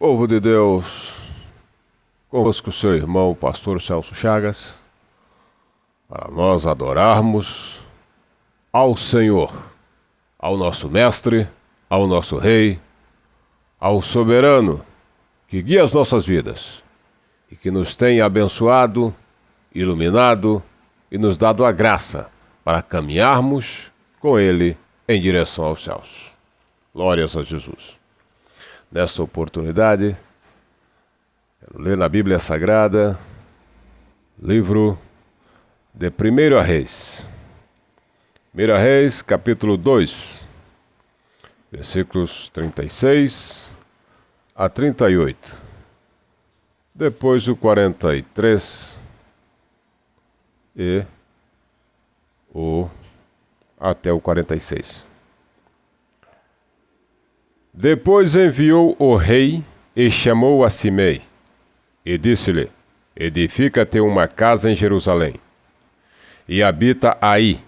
Povo de Deus, convosco seu irmão, pastor Celso Chagas, para nós adorarmos ao Senhor, ao nosso Mestre, ao nosso Rei, ao Soberano, que guia as nossas vidas e que nos tem abençoado, iluminado e nos dado a graça para caminharmos com Ele em direção aos céus. Glórias a Jesus. Nessa oportunidade, quero ler na Bíblia Sagrada, livro de 1 Reis. 1 Reis, capítulo 2, versículos 36 a 38. Depois o 43 e até o 46. Depois enviou o rei e chamou a Simei, e disse-lhe: Edifica-te uma casa em Jerusalém, e habita aí,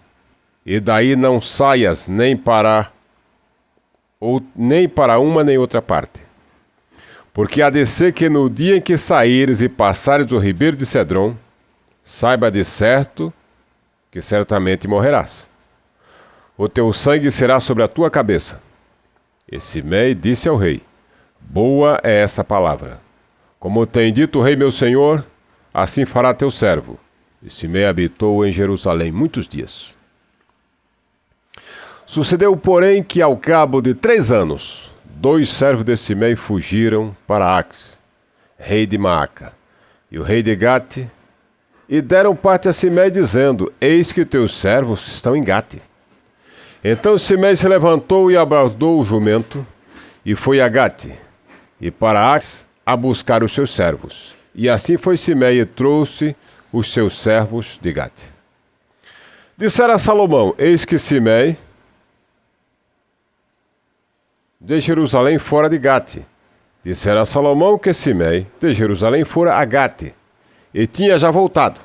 e daí não saias nem para uma nem outra parte. Porque há de ser que no dia em que saíres e passares o ribeiro de Cedron, saiba de certo que certamente morrerás. O teu sangue será sobre a tua cabeça. E Simei disse ao rei: Boa é essa palavra. Como tem dito o rei meu senhor, assim fará teu servo. E Simei habitou em Jerusalém muitos dias. Sucedeu, porém, que ao cabo de 3 anos, 2 servos de Simei fugiram para Ax, rei de Maaca, e o rei de Gate, e deram parte a Simei, dizendo: Eis que teus servos estão em Gate. Então Simei se levantou e abordou o jumento, e foi a Gate, e para Ax a buscar os seus servos. E assim foi Simei e trouxe os seus servos de Gate. Dissera a Salomão: Eis que Simei de Jerusalém fora de Gate. Dissera a Salomão que Simei de Jerusalém fora a Gate, e tinha já voltado.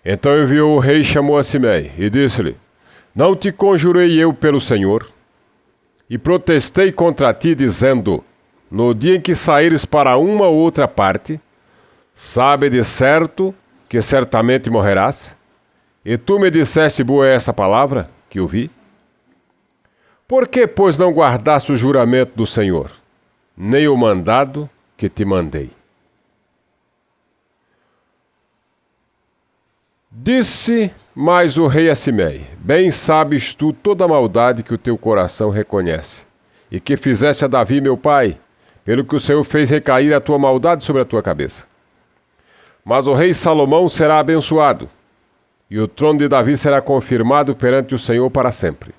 Então enviou o rei e chamou a Simei, e disse-lhe: Não te conjurei eu pelo Senhor, e protestei contra ti, dizendo: No dia em que saíres para uma ou outra parte, sabe de certo que certamente morrerás? E tu me disseste: Boa é essa palavra que ouvi? Por que, pois, não guardaste o juramento do Senhor, nem o mandado que te mandei? Disse mais o rei a Simei: Bem sabes tu toda a maldade que o teu coração reconhece, e que fizeste a Davi meu pai, pelo que o Senhor fez recair a tua maldade sobre a tua cabeça. Mas o rei Salomão será abençoado, e o trono de Davi será confirmado perante o Senhor para sempre.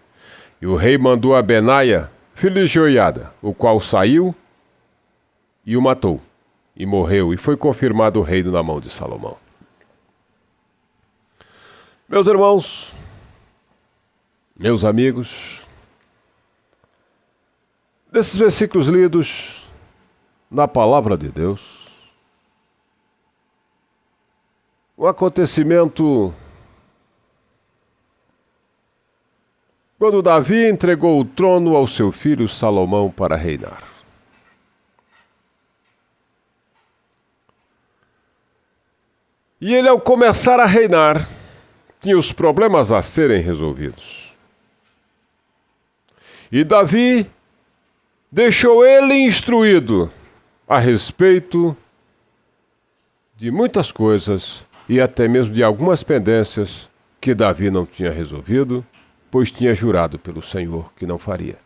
E o rei mandou a Benaia, filho de Joiada, o qual saiu e o matou, e morreu, e foi confirmado o reino na mão de Salomão. Meus irmãos, meus amigos, desses versículos lidos na Palavra de Deus, um acontecimento quando Davi entregou o trono ao seu filho Salomão para reinar. E ele, ao começar a reinar, tinha os problemas a serem resolvidos. E Davi deixou ele instruído a respeito de muitas coisas e até mesmo de algumas pendências que Davi não tinha resolvido, pois tinha jurado pelo Senhor que não faria.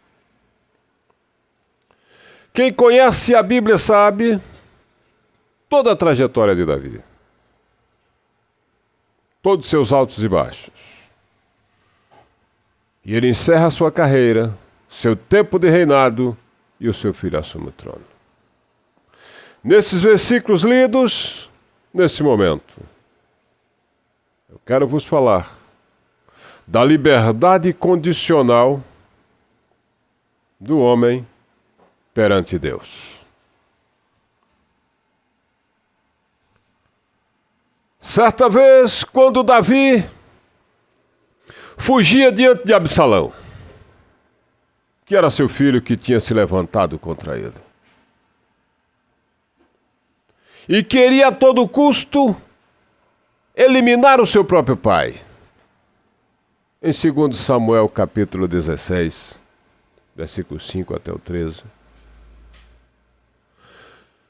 Quem conhece a Bíblia sabe toda a trajetória de Davi. Todos seus altos e baixos. E ele encerra sua carreira, seu tempo de reinado, e o seu filho assume o trono. Nesses versículos lidos, nesse momento, eu quero vos falar da liberdade condicional do homem perante Deus. Certa vez, quando Davi fugia diante de Absalão, que era seu filho que tinha se levantado contra ele. e queria a todo custo eliminar o seu próprio pai. Em 2 Samuel capítulo 16, versículo 5 até o 13.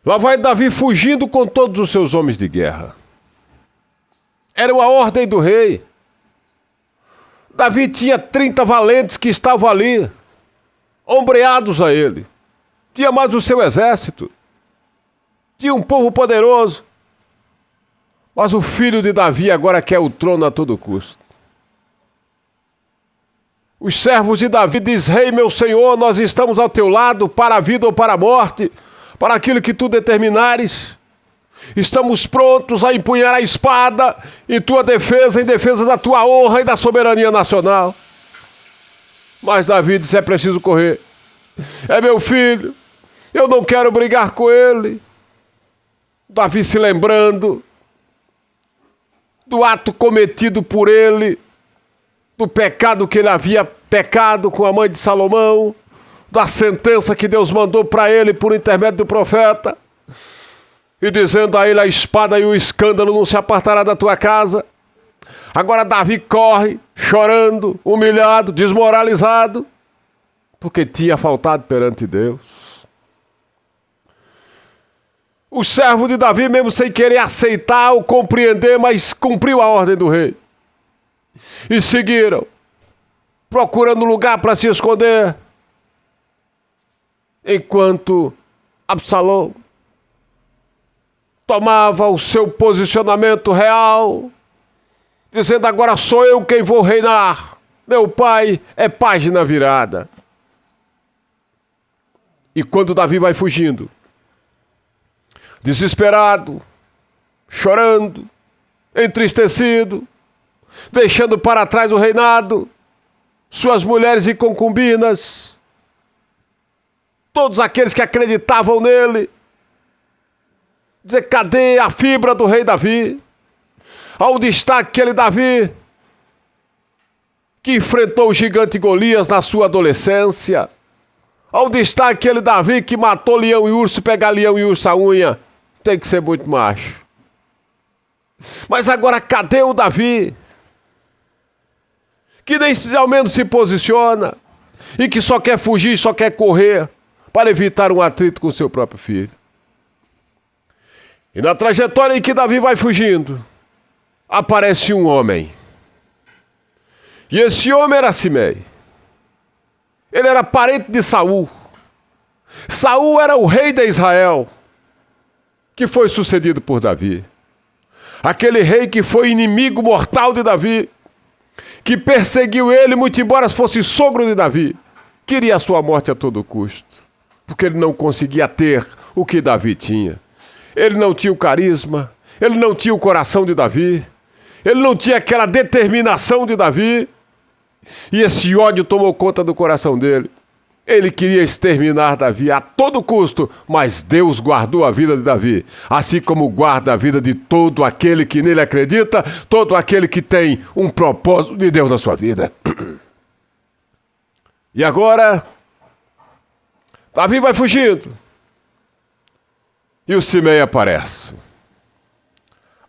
Lá vai Davi fugindo com todos os seus homens de guerra. Era uma ordem do rei. Davi tinha 30 valentes que estavam ali, ombreados a ele. Tinha mais o seu exército. Tinha um povo poderoso. Mas o filho de Davi agora quer o trono a todo custo. Os servos de Davi dizem: Rei, meu senhor, nós estamos ao teu lado para a vida ou para a morte, para aquilo que tu determinares. Estamos prontos a empunhar a espada em tua defesa, em defesa da tua honra e da soberania nacional. Mas Davi disse: é preciso correr. É meu filho, eu não quero brigar com ele. Davi se lembrando do ato cometido por ele, do pecado que ele havia pecado com a mãe de Salomão, da sentença que Deus mandou para ele por intermédio do profeta, e dizendo a ele: a espada e o escândalo não se apartará da tua casa. Agora Davi corre, chorando, humilhado, desmoralizado, porque tinha faltado perante Deus. O servo de Davi, mesmo sem querer aceitar ou compreender, mas cumpriu a ordem do rei. E seguiram, procurando lugar para se esconder, enquanto Absalão tomava o seu posicionamento real, dizendo: agora sou eu quem vou reinar. Meu pai é página virada. E quando Davi vai fugindo, desesperado, chorando, entristecido, deixando para trás o reinado, suas mulheres e concubinas, todos aqueles que acreditavam nele, dizer: cadê a fibra do rei Davi? Onde está aquele Davi que enfrentou o gigante Golias na sua adolescência? Onde está aquele Davi que matou leão e urso, pegar leão e urso a unha? Tem que ser muito macho. Mas agora cadê o Davi? Que nem ao menos se posiciona e que só quer fugir, só quer correr para evitar um atrito com seu próprio filho. E na trajetória em que Davi vai fugindo, aparece um homem. E esse homem era Simei. Ele era parente de Saul. Saul era o rei de Israel, que foi sucedido por Davi. Aquele rei que foi inimigo mortal de Davi, que perseguiu ele, muito embora fosse sogro de Davi, queria a sua morte a todo custo, porque ele não conseguia ter o que Davi tinha. Ele não tinha o carisma, ele não tinha o coração de Davi, ele não tinha aquela determinação de Davi, e esse ódio tomou conta do coração dele. Ele queria exterminar Davi a todo custo, mas Deus guardou a vida de Davi, assim como guarda a vida de todo aquele que nele acredita, todo aquele que tem um propósito de Deus na sua vida. E agora, Davi vai fugindo, e o Simei aparece,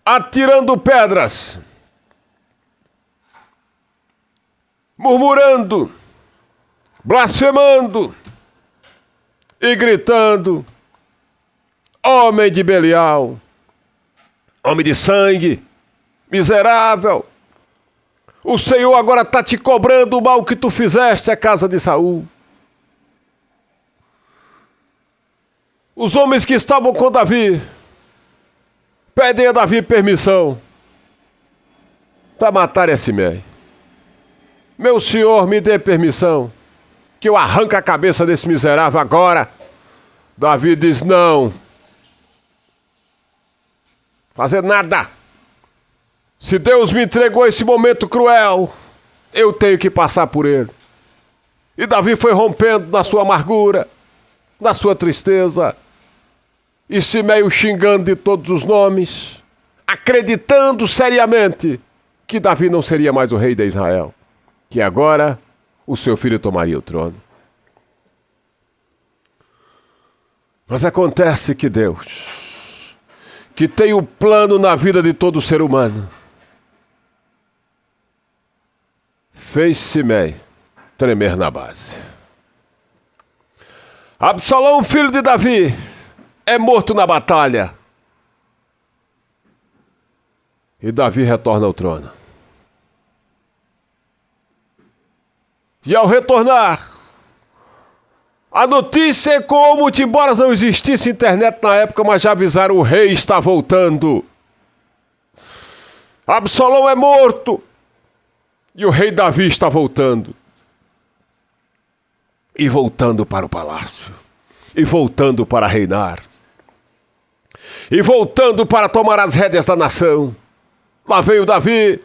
atirando pedras, murmurando, blasfemando e gritando: homem de Belial, homem de sangue, miserável, o Senhor agora está te cobrando o mal que tu fizeste à casa de Saul. Os homens que estavam com Davi pedem a Davi permissão para matar a Simei. Meu senhor, me dê permissão, que eu arranque a cabeça desse miserável agora. Davi diz: não. Fazer nada. Se Deus me entregou esse momento cruel, eu tenho que passar por ele. E Davi foi rompendo na sua amargura, na sua tristeza, e Simei o xingando de todos os nomes, acreditando seriamente que Davi não seria mais o rei de Israel, que agora o seu filho tomaria o trono. Mas acontece que Deus, que tem o plano na vida de todo ser humano, fez Simei tremer na base. Absalão, filho de Davi, é morto na batalha. E Davi retorna ao trono. E ao retornar, a notícia é como, embora não existisse internet na época, mas já avisaram: o rei está voltando. Absalão é morto. E o rei Davi está voltando. E voltando para o palácio. E voltando para reinar. E voltando para tomar as rédeas da nação. Lá veio Davi,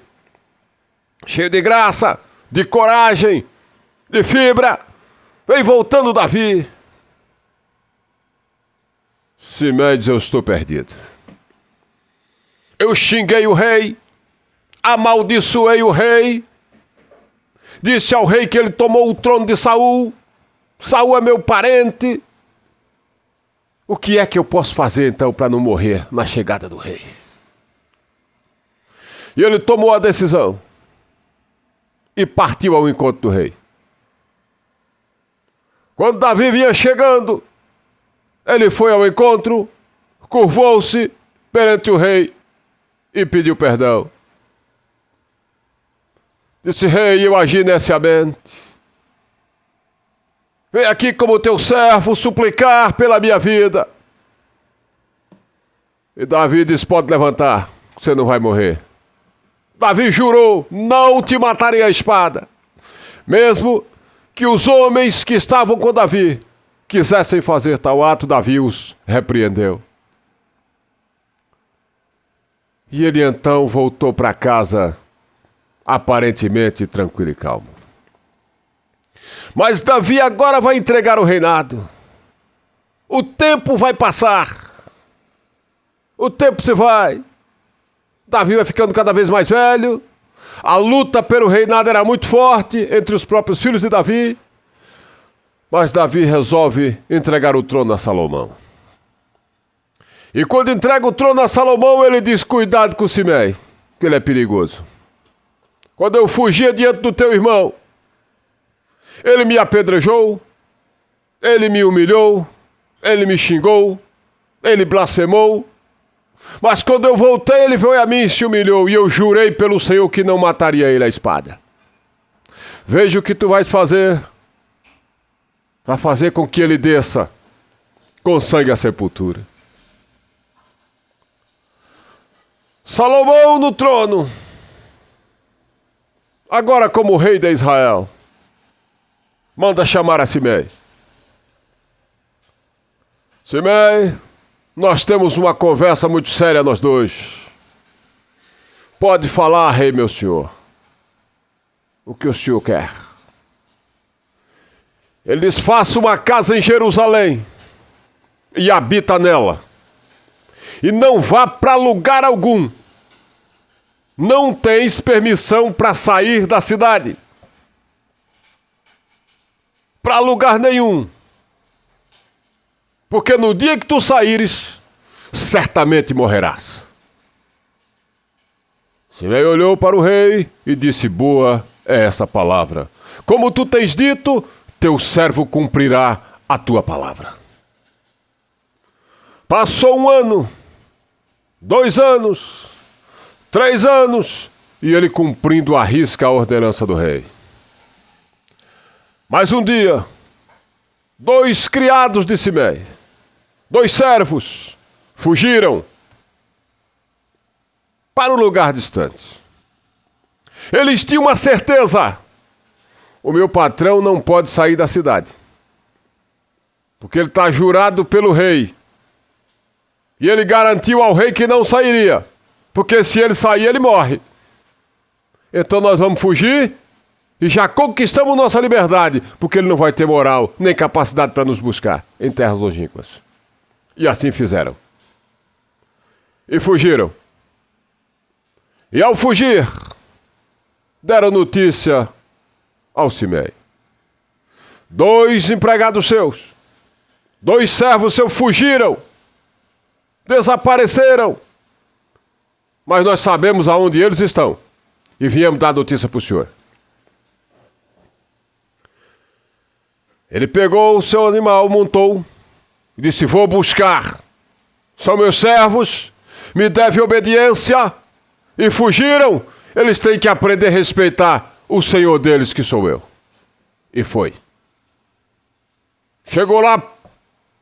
cheio de graça, de coragem, de fibra. Vem voltando Davi. Simei diz: eu estou perdido. Eu xinguei o rei, amaldiçoei o rei, disse ao rei que ele tomou o trono de Saul. Saul é meu parente. O que é que eu posso fazer então para não morrer na chegada do rei? E ele tomou a decisão e partiu ao encontro do rei. Quando Davi vinha chegando, ele foi ao encontro, curvou-se perante o rei e pediu perdão. Disse: rei, eu agi neciamente. Vem aqui como teu servo suplicar pela minha vida. E Davi disse: pode levantar, você não vai morrer. Davi jurou: não te matarei a espada. Mesmo que os homens que estavam com Davi quisessem fazer tal ato, Davi os repreendeu. E ele então voltou para casa aparentemente tranquilo e calmo. Mas Davi agora vai entregar o reinado. O tempo vai passar. O tempo se vai. Davi vai ficando cada vez mais velho. A luta pelo reinado era muito forte entre os próprios filhos de Davi. Mas Davi resolve entregar o trono a Salomão. E quando entrega o trono a Salomão, ele diz: cuidado com Simei, que ele é perigoso. Quando eu fugia diante do teu irmão, ele me apedrejou, ele me humilhou, ele me xingou, ele blasfemou. Mas quando eu voltei, ele veio a mim e se humilhou, e eu jurei pelo Senhor que não mataria ele à espada. Veja o que tu vais fazer para fazer com que ele desça com sangue à sepultura. Salomão no trono, agora como rei de Israel, manda chamar a Simei. Simei, nós temos uma conversa muito séria nós dois. Pode falar, rei meu senhor. O que o senhor quer? Ele diz: faça uma casa em Jerusalém e habita nela. E não vá para lugar algum. Não tens permissão para sair da cidade. Para lugar nenhum. Porque no dia que tu saíres, certamente morrerás. Simei olhou para o rei e disse: boa é essa palavra. Como tu tens dito, teu servo cumprirá a tua palavra. Passou 1 ano, 2 anos, 3 anos, e ele cumprindo à risca a ordenança do rei. Mas um dia, 2 criados de Simei, 2 servos, fugiram para um lugar distante. Eles tinham uma certeza: o meu patrão não pode sair da cidade, porque ele está jurado pelo rei. E ele garantiu ao rei que não sairia, porque se ele sair, ele morre. Então nós vamos fugir e já conquistamos nossa liberdade, porque ele não vai ter moral nem capacidade para nos buscar em terras longínquas. E assim fizeram. E fugiram. E ao fugir, deram notícia ao Simei. 2 empregados seus, 2 servos seus fugiram. Desapareceram. Mas nós sabemos aonde eles estão. E viemos dar notícia para o senhor. Ele pegou o seu animal, montou e disse: vou buscar. São meus servos, me devem obediência e fugiram. Eles têm que aprender a respeitar o Senhor deles, que sou eu. E foi. Chegou lá,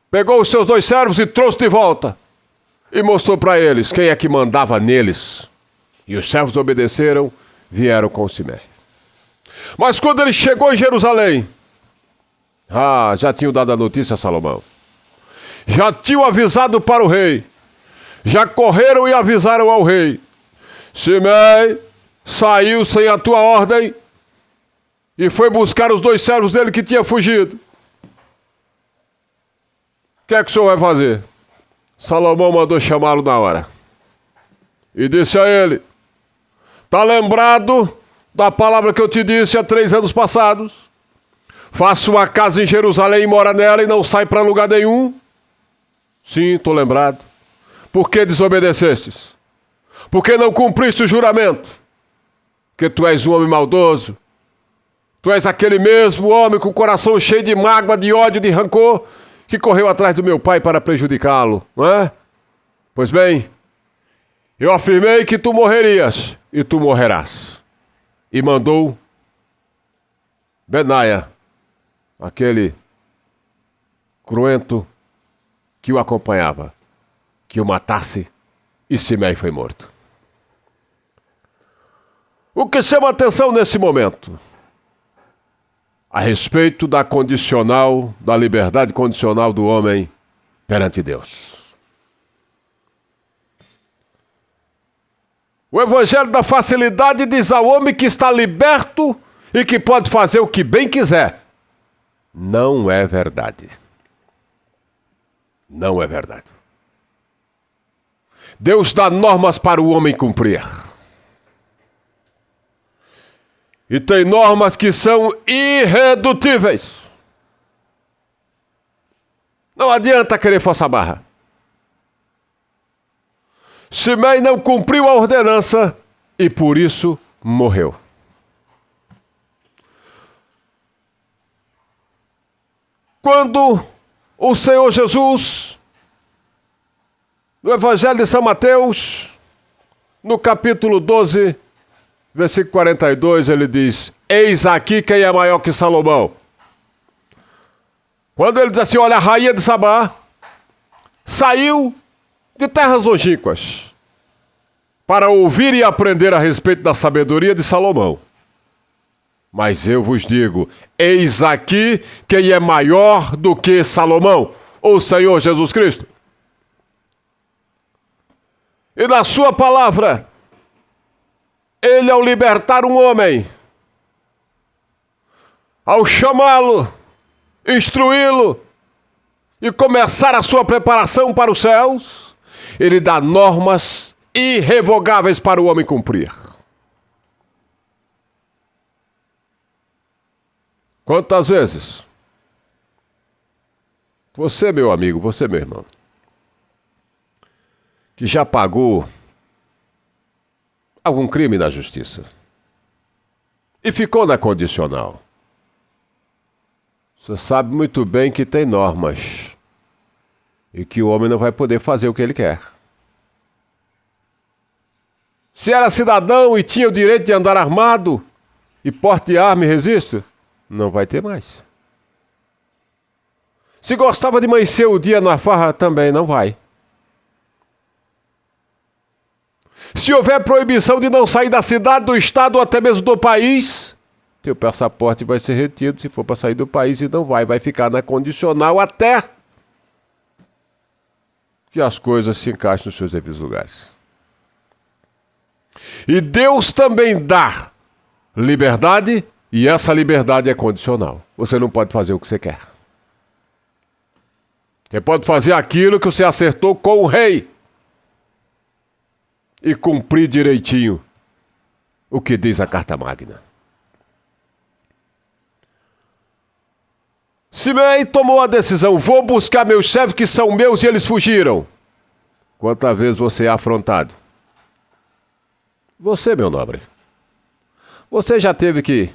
pegou os seus 2 servos e trouxe de volta. E mostrou para eles quem é que mandava neles. E os servos obedeceram, vieram com Simei. Mas quando ele chegou em Jerusalém, já tinham dado a notícia a Salomão. Já tinham avisado para o rei. Já correram e avisaram ao rei: Simei saiu sem a tua ordem e foi buscar os 2 servos dele que tinham fugido. O que é que o senhor vai fazer? Salomão mandou chamá-lo na hora. E disse a ele: está lembrado da palavra que eu te disse há 3 anos passados? Faça uma casa em Jerusalém e mora nela e não sai para lugar nenhum? Sim, estou lembrado. Por que desobedecestes? Por que não cumpriste o juramento? Porque tu és um homem maldoso. Tu és aquele mesmo homem com o coração cheio de mágoa, de ódio, de rancor, que correu atrás do meu pai para prejudicá-lo, não é? Pois bem, eu afirmei que tu morrerias, e tu morrerás. E mandou Benaia, aquele cruento que o acompanhava, que o matasse, e Simei foi morto. O que chama a atenção nesse momento? A respeito da liberdade condicional do homem perante Deus. O evangelho da facilidade diz ao homem que está liberto e que pode fazer o que bem quiser. Não é verdade. Não é verdade. Deus dá normas para o homem cumprir. E tem normas que são irredutíveis. Não adianta querer forçar a barra. Simei não cumpriu a ordenança e por isso morreu. Quando o Senhor Jesus, no Evangelho de São Mateus, no capítulo 12, versículo 42, ele diz: eis aqui quem é maior que Salomão. Quando ele diz assim: olha, a rainha de Sabá saiu de terras longínquas para ouvir e aprender a respeito da sabedoria de Salomão. Mas eu vos digo, eis aqui quem é maior do que Salomão, o Senhor Jesus Cristo. E na sua palavra, ele, ao libertar um homem, ao chamá-lo, instruí-lo e começar a sua preparação para os céus, ele dá normas irrevogáveis para o homem cumprir. Quantas vezes você, meu amigo, você, meu irmão, que já pagou algum crime na justiça e ficou na condicional, você sabe muito bem que tem normas e que o homem não vai poder fazer o que ele quer. Se era cidadão e tinha o direito de andar armado e porte de arma e resiste, não vai ter mais. Se gostava de amanhecer o dia na farra, também não vai. Se houver proibição de não sair da cidade, do estado ou até mesmo do país, teu passaporte vai ser retido se for para sair do país e não vai ficar na condicional até que as coisas se encaixem nos seus devidos lugares. E Deus também dá liberdade, e essa liberdade é condicional. Você não pode fazer o que você quer. Você pode fazer aquilo que você acertou com o rei e cumprir direitinho o que diz a Carta Magna. Simei tomou a decisão: vou buscar meus servos que são meus, e eles fugiram. Quantas vezes você é afrontado? Você, meu nobre. Você já teve que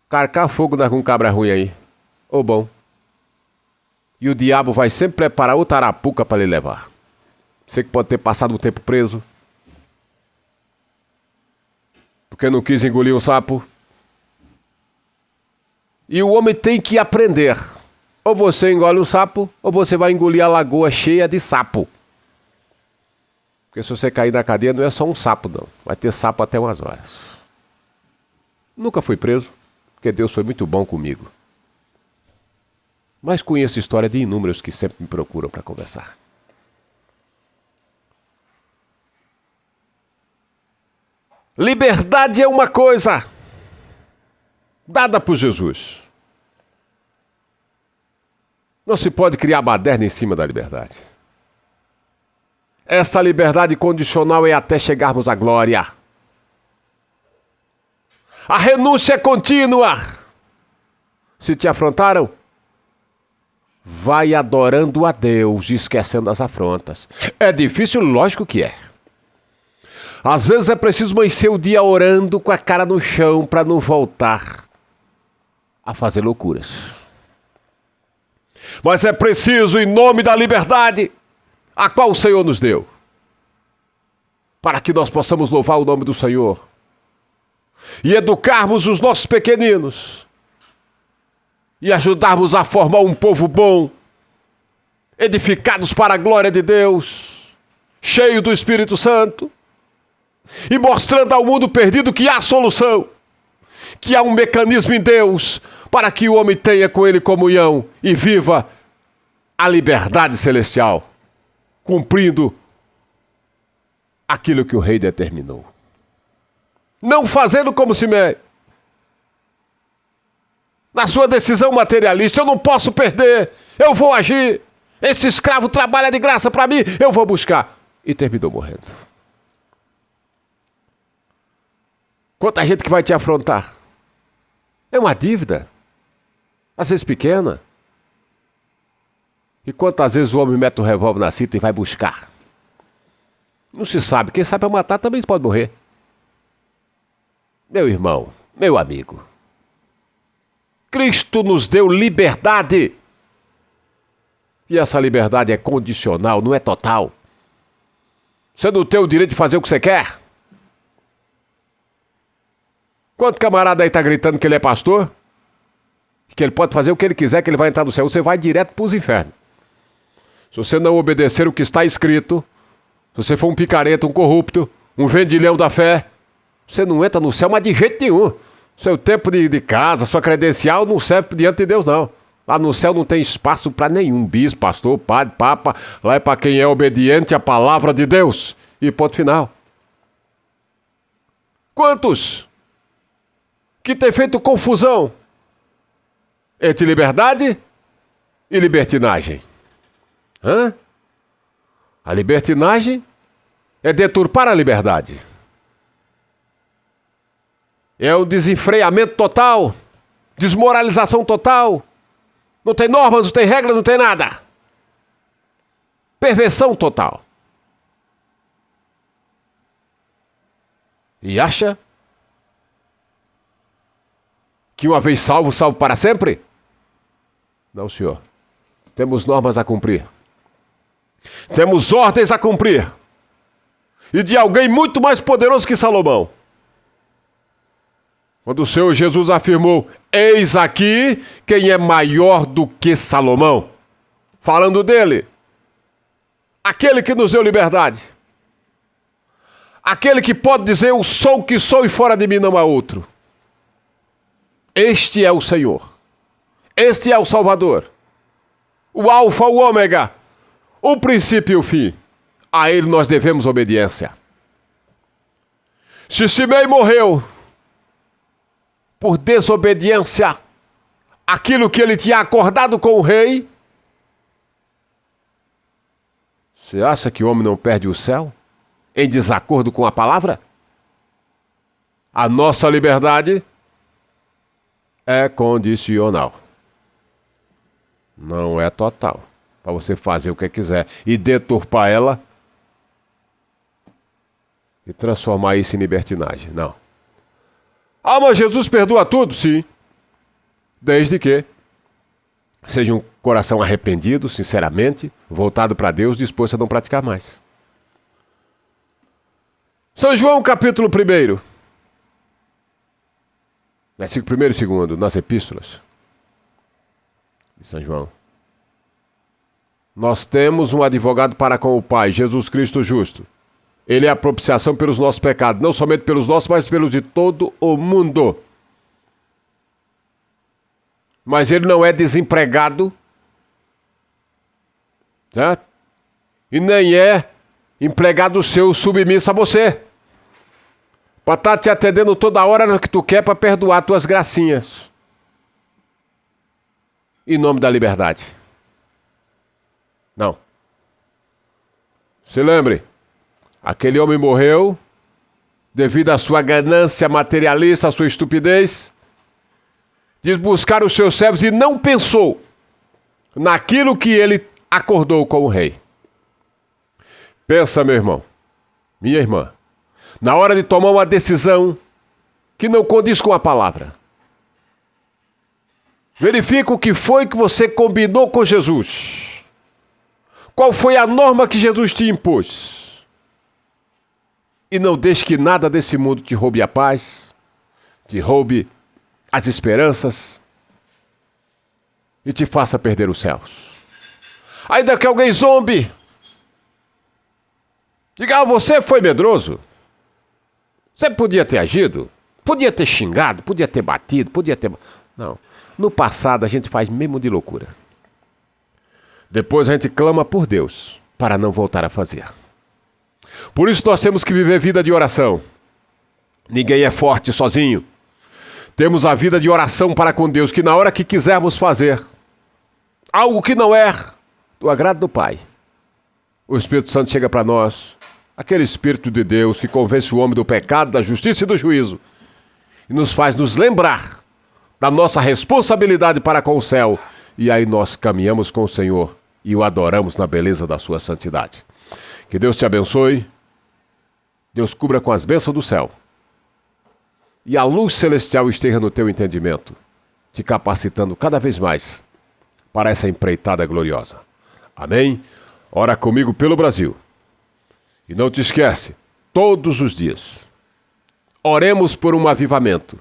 carcar fogo com um cabra ruim aí. Ou bom. E o diabo vai sempre preparar outra arapuca para lhe levar. Você que pode ter passado um tempo preso. Porque não quis engolir um sapo. E o homem tem que aprender. Ou você engole o sapo, ou você vai engolir a lagoa cheia de sapo. Porque se você cair na cadeia, não é só um sapo, não. Vai ter sapo até umas horas. Nunca fui preso, porque Deus foi muito bom comigo. Mas conheço história de inúmeros que sempre me procuram para conversar. Liberdade é uma coisa dada por Jesus. Não se pode criar baderna em cima da liberdade. Essa liberdade condicional é até chegarmos à glória. A renúncia é contínua. Se te afrontaram, vai adorando a Deus e esquecendo as afrontas. É difícil? Lógico que é. Às vezes é preciso amanhecer o dia orando com a cara no chão para não voltar a fazer loucuras. Mas é preciso, em nome da liberdade, a qual o Senhor nos deu, para que nós possamos louvar o nome do Senhor e educarmos os nossos pequeninos e ajudarmos a formar um povo bom, edificados para a glória de Deus, cheio do Espírito Santo, e mostrando ao mundo perdido que há solução, que há um mecanismo em Deus para que o homem tenha com ele comunhão e viva a liberdade celestial, cumprindo aquilo que o rei determinou. Não fazendo como Simei. Na sua decisão materialista, eu não posso perder, eu vou agir. Esse escravo trabalha de graça para mim, eu vou buscar. E terminou morrendo. Quanta gente que vai te afrontar. É uma dívida. Às vezes pequena. E quantas vezes o homem mete o revólver na cinta e vai buscar? Não se sabe. Quem sabe para matar também pode morrer. Meu irmão, meu amigo. Cristo nos deu liberdade. E essa liberdade é condicional, não é total. Você não tem o direito de fazer o que você quer. Quanto camarada aí está gritando que ele é pastor? Que ele pode fazer o que ele quiser, que ele vai entrar no céu. Você vai direto para os infernos. Se você não obedecer o que está escrito, se você for um picareta, um corrupto, um vendilhão da fé, você não entra no céu, mas de jeito nenhum. Seu tempo de casa, sua credencial não serve diante de Deus, não. Lá no céu não tem espaço para nenhum bispo, pastor, padre, papa. Lá é para quem é obediente à palavra de Deus. E ponto final. Quantos que tem feito confusão entre liberdade e libertinagem? A libertinagem é deturpar a liberdade. É o desenfreamento total, desmoralização total. Não tem normas, não tem regras, não tem nada. Perversão total. E acha que uma vez salvo, salvo para sempre? Não, senhor. Temos normas a cumprir. Temos ordens a cumprir. E de alguém muito mais poderoso que Salomão. Quando o Senhor Jesus afirmou, eis aqui quem é maior do que Salomão. Falando dele. Aquele que nos deu liberdade. Aquele que pode dizer, eu sou o que sou e fora de mim não há outro. Este é o Senhor. Este é o Salvador. O Alfa, o Ômega. O princípio e o fim. A ele nós devemos obediência. Se Simei morreu por desobediência àquilo que ele tinha acordado com o rei, você acha que o homem não perde o céu em desacordo com a palavra? A nossa liberdade é condicional. Não é total. para você fazer o que quiser e deturpar ela e transformar isso em libertinagem. Não. Ah, mas Jesus perdoa tudo? Sim. Desde que seja um coração arrependido, sinceramente, voltado para Deus, disposto a não praticar mais. São João, capítulo 1, versículo 1 e 2, nas epístolas de São João. Nós temos um advogado para com o Pai, Jesus Cristo justo. Ele é a propiciação pelos nossos pecados, não somente pelos nossos, mas pelos de todo o mundo. Mas ele não é desempregado, certo? E nem é empregado seu submisso a você, para estar te atendendo toda hora no que tu quer para perdoar tuas gracinhas. Em nome da liberdade. Não. Se lembre, aquele homem morreu devido à sua ganância materialista, à sua estupidez, de buscar os seus servos e não pensou naquilo que ele acordou com o rei. Pensa, meu irmão, minha irmã, na hora de tomar uma decisão que não condiz com a palavra. Verifica o que foi que você combinou com Jesus. Qual foi a norma que Jesus te impôs? E não deixe que nada desse mundo te roube a paz, te roube as esperanças e te faça perder os céus. Ainda que alguém zombe, diga, você foi medroso. Você podia ter agido, podia ter xingado, podia ter batido, podia ter... Não, no passado a gente faz mesmo de loucura. Depois a gente clama por Deus para não voltar a fazer. Por isso nós temos que viver vida de oração. Ninguém é forte sozinho. Temos a vida de oração para com Deus, que na hora que quisermos fazer algo que não é do agrado do Pai, o Espírito Santo chega para nós, aquele Espírito de Deus que convence o homem do pecado, da justiça e do juízo, e nos faz nos lembrar da nossa responsabilidade para com o céu, e aí nós caminhamos com o Senhor e o adoramos na beleza da sua santidade. Que Deus te abençoe, Deus cubra com as bênçãos do céu, e a luz celestial esteja no teu entendimento, te capacitando cada vez mais para essa empreitada gloriosa. Amém? Ora comigo pelo Brasil. E não te esquece, todos os dias, oremos por um avivamento,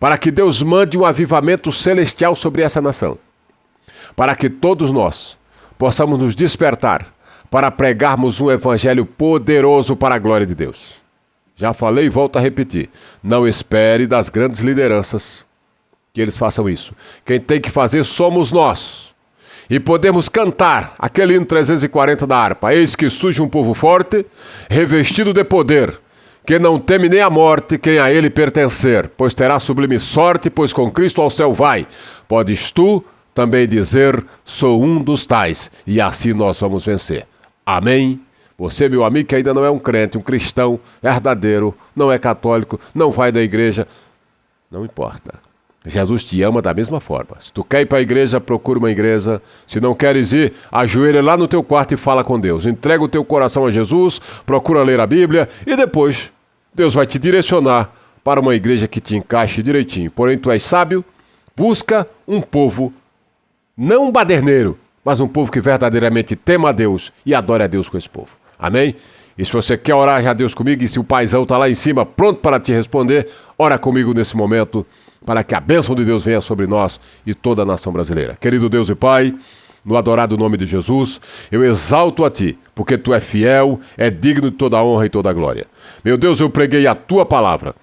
para que Deus mande um avivamento celestial sobre essa nação, para que todos nós possamos nos despertar para pregarmos um evangelho poderoso para a glória de Deus. Já falei e volto a repetir, não espere das grandes lideranças que eles façam isso. Quem tem que fazer somos nós. E podemos cantar aquele hino 340 da harpa. Eis que surge um povo forte, revestido de poder, que não teme nem a morte quem a ele pertencer, pois terá sublime sorte, pois com Cristo ao céu vai. Podes tu também dizer, sou um dos tais, e assim nós vamos vencer. Amém? Você, meu amigo, que ainda não é um crente, um cristão verdadeiro, não é católico, não vai da igreja, não importa. Jesus te ama da mesma forma. Se tu quer ir para a igreja, procura uma igreja. Se não queres ir, ajoelha lá no teu quarto e fala com Deus. Entrega o teu coração a Jesus, procura ler a Bíblia e depois Deus vai te direcionar para uma igreja que te encaixe direitinho. Porém, tu és sábio, busca um povo, não um baderneiro, mas um povo que verdadeiramente tema a Deus e adore a Deus com esse povo. Amém? E se você quer orar a Deus comigo, e se o Paizão está lá em cima, pronto para te responder, ora comigo nesse momento, para que a bênção de Deus venha sobre nós e toda a nação brasileira. Querido Deus e Pai, no adorado nome de Jesus, eu exalto a Ti, porque Tu é fiel, é digno de toda a honra e toda a glória. Meu Deus, eu preguei a Tua palavra.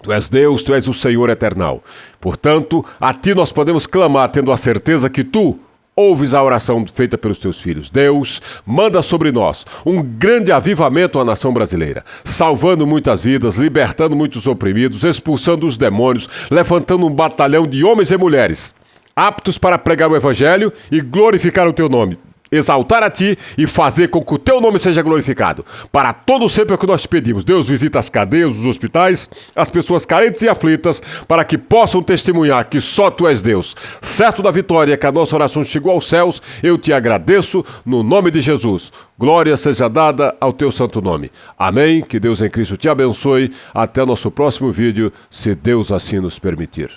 Tu és Deus, Tu és o Senhor eternal. Portanto, a Ti nós podemos clamar, tendo a certeza que Tu ouves a oração feita pelos teus filhos. Deus, manda sobre nós um grande avivamento à nação brasileira, salvando muitas vidas, libertando muitos oprimidos, expulsando os demônios, levantando um batalhão de homens e mulheres, aptos para pregar o evangelho e glorificar o teu nome. exaltar a ti e fazer com que o teu nome seja glorificado. Para todo sempre é o que nós te pedimos. Deus, visita as cadeias, os hospitais, as pessoas carentes e aflitas, para que possam testemunhar que só tu és Deus. Certo da vitória, que a nossa oração chegou aos céus, eu te agradeço no nome de Jesus. Glória seja dada ao teu santo nome. Amém. Que Deus em Cristo te abençoe. Até o nosso próximo vídeo, se Deus assim nos permitir.